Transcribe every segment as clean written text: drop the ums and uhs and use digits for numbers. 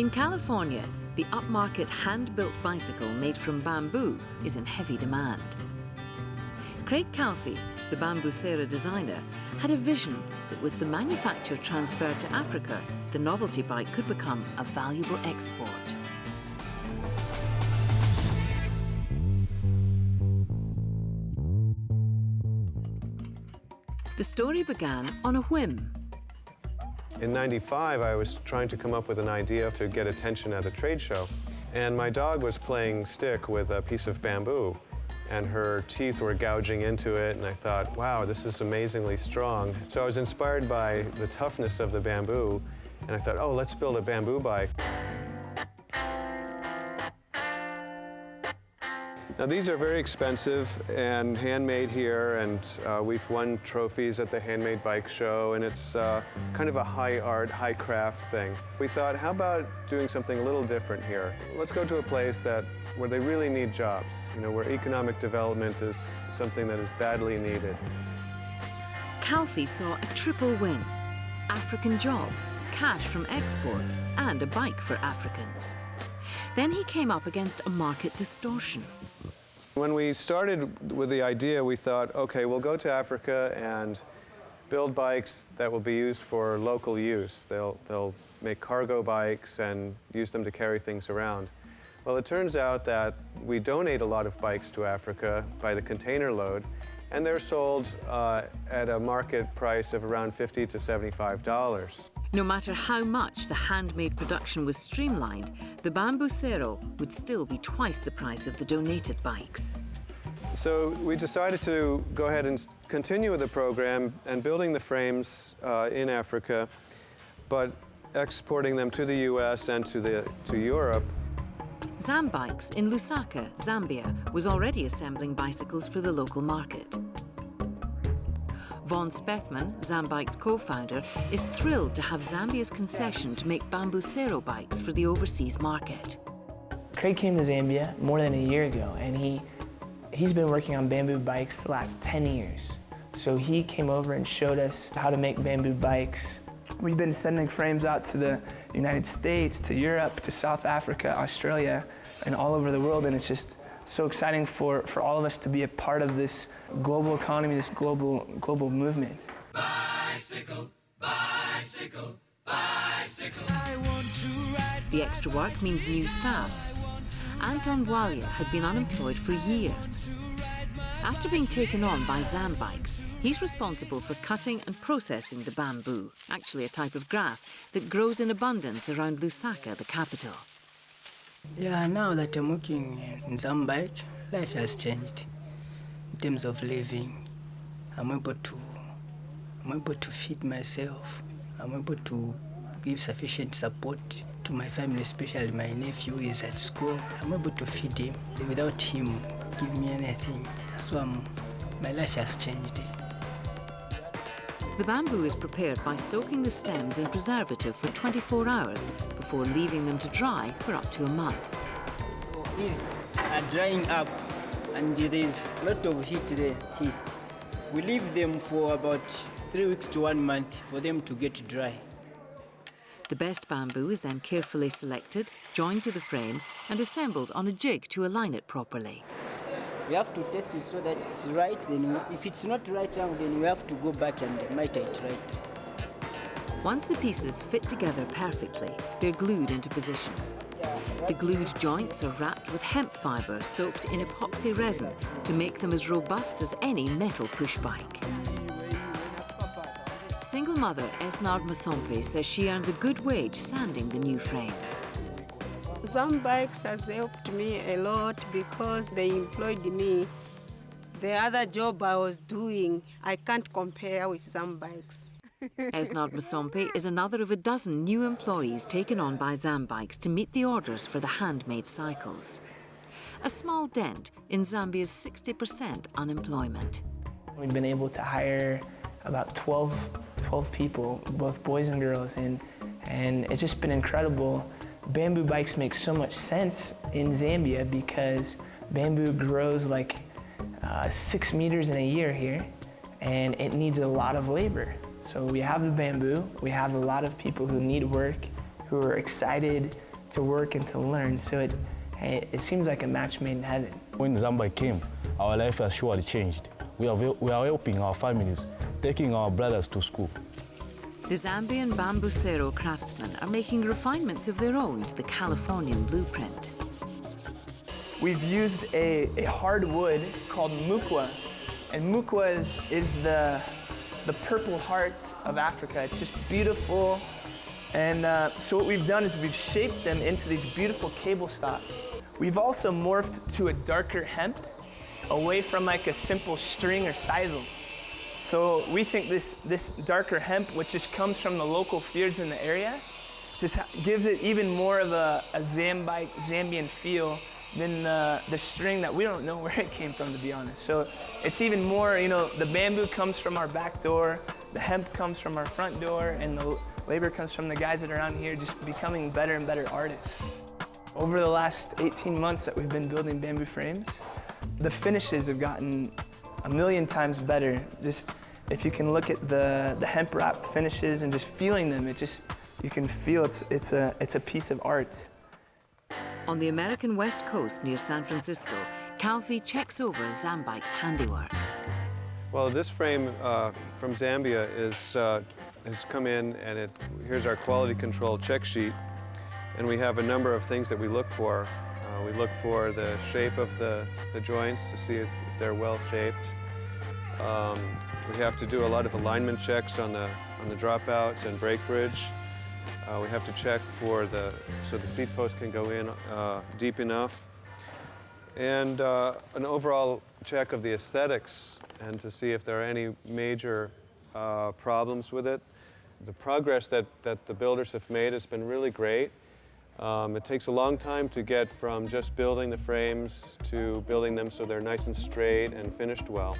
In California, the upmarket hand-built bicycle made from bamboo is in heavy demand. Craig Calfee, the Bambucera designer, had a vision that with the manufacture transferred to Africa, the novelty bike could become a valuable export. The story began on a whim. In '95, I was trying to come up with an idea to get attention at a trade show. And my dog was playing stick with a piece of bamboo, and her teeth were gouging into it, and I thought, wow, this is amazingly strong. So I was inspired by the toughness of the bamboo, and I thought, oh, let's build a bamboo bike. Now, these are very expensive and handmade here, and we've won trophies at the Handmade Bike Show, and it's kind of a high art, high craft thing. We thought, how about doing something a little different here? Let's go to a place where they really need jobs, where economic development is something that is badly needed. Calfee saw a triple win: African jobs, cash from exports, and a bike for Africans. Then he came up against a market distortion. When we started with the idea, we thought, okay, we'll go to Africa and build bikes that will be used for local use. They'll make cargo bikes and use them to carry things around. Well, it turns out that we donate a lot of bikes to Africa by the container load, and they're sold at a market price of around $50 to $75. No matter how much the handmade production was streamlined, the Bambucera would still be twice the price of the donated bikes. So we decided to go ahead and continue with the program and building the frames in Africa, but exporting them to the US and to Europe. Zambikes in Lusaka, Zambia, was already assembling bicycles for the local market. Von Spethman, Zambike's co-founder, is thrilled to have Zambia's concession to make Bambucera bikes for the overseas market. Craig came to Zambia more than a year ago, and he's been working on bamboo bikes the last 10 years. So he came over and showed us how to make bamboo bikes. We've been sending frames out to the United States, to Europe, to South Africa, Australia, and all over the world, and it's just so exciting for all of us to be a part of this global economy, this global movement. Bicycle, bicycle, bicycle. The extra work means new staff. Anton Walia had been unemployed for years. After being taken on by Zambikes, he's responsible for cutting and processing the bamboo, actually a type of grass that grows in abundance around Lusaka, the capital. Yeah, now that I'm working in Zambike, life has changed. In terms of living, I'm able to feed myself. I'm able to give sufficient support to my family, especially my nephew is at school. I'm able to feed him without him giving me anything. So my life has changed. The bamboo is prepared by soaking the stems in preservative for 24 hours before leaving them to dry for up to a month. These are drying up, and there's a lot of heat there. We leave them for about 3 weeks to 1 month for them to get dry. The best bamboo is then carefully selected, joined to the frame, and assembled on a jig to align it properly. We have to test it so that it's right. Then if it's not right now, then we have to go back and miter it right. Once the pieces fit together perfectly, they're glued into position. The glued joints are wrapped with hemp fibres soaked in epoxy resin to make them as robust as any metal push bike. Single mother Esnard Masompe says she earns a good wage sanding the new frames. Zambikes has helped me a lot because they employed me. The other job I was doing, I can't compare with Zambikes. Esnard Masompe is another of a dozen new employees taken on by Zambikes to meet the orders for the handmade cycles. A small dent in Zambia's 60% unemployment. We've been able to hire about 12 people, both boys and girls, and it's just been incredible. Bamboo bikes make so much sense in Zambia because bamboo grows like 6 meters in a year here, and it needs a lot of labor. So we have the bamboo, we have a lot of people who need work, who are excited to work and to learn. So it seems like a match made in heaven. When Zambia came, our life has surely changed. We are helping our families, taking our brothers to school. The Zambian bambusero craftsmen are making refinements of their own to the Californian blueprint. We've used a hard wood called mukwa, and mukwa is the Purple Heart of Africa. It's just beautiful. And so what we've done is we've shaped them into these beautiful cable stocks. We've also morphed to a darker hemp, away from like a simple string or sisal. So we think this darker hemp, which just comes from the local fields in the area, just gives it even more of a Zambian feel than the string that we don't know where it came from, to be honest. So it's even more, you know, the bamboo comes from our back door, the hemp comes from our front door, and the labor comes from the guys that are around here just becoming better and better artists. Over the last 18 months that we've been building bamboo frames, the finishes have gotten a million times better. Just if you can look at the hemp wrap finishes and just feeling them, you can feel it's a piece of art. On the American West Coast near San Francisco, Calfee checks over Zambike's handiwork. Well, this frame from Zambia has come in, and here's our quality control check sheet. And we have a number of things that we look for. We look for the shape of the joints to see if they're well shaped. We have to do a lot of alignment checks on the dropouts and brake bridge. We have to check so the seat post can go in deep enough. And an overall check of the aesthetics, and to see if there are any major problems with it. The progress that the builders have made has been really great. It takes a long time to get from just building the frames to building them so they're nice and straight and finished well.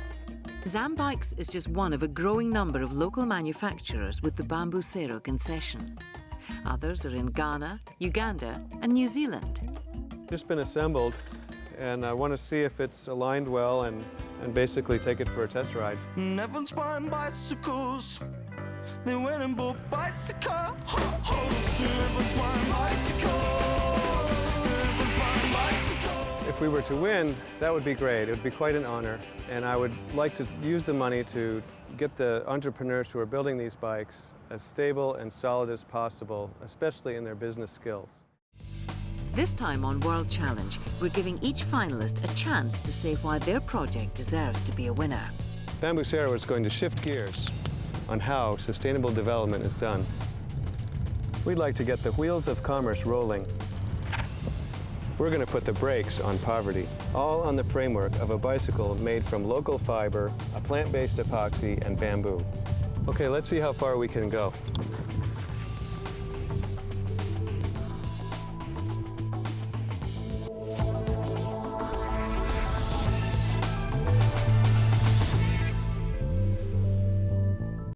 Zambikes is just one of a growing number of local manufacturers with the bambusero concession. Others are in Ghana, Uganda, and New Zealand. Just been assembled, and I want to see if it's aligned well and basically take it for a test ride. Never find bicycles. They went and bought bicycle. Everyone's buying bicycle. Everyone's buying bicycle. If we were to win, that would be great. It would be quite an honor. And I would like to use the money to get the entrepreneurs who are building these bikes as stable and solid as possible, especially in their business skills. This time on World Challenge, we're giving each finalist a chance to say why their project deserves to be a winner. Bambusero is going to shift gears on how sustainable development is done. We'd like to get the wheels of commerce rolling. We're going to put the brakes on poverty, all on the framework of a bicycle made from local fiber, a plant-based epoxy, and bamboo. Okay, let's see how far we can go.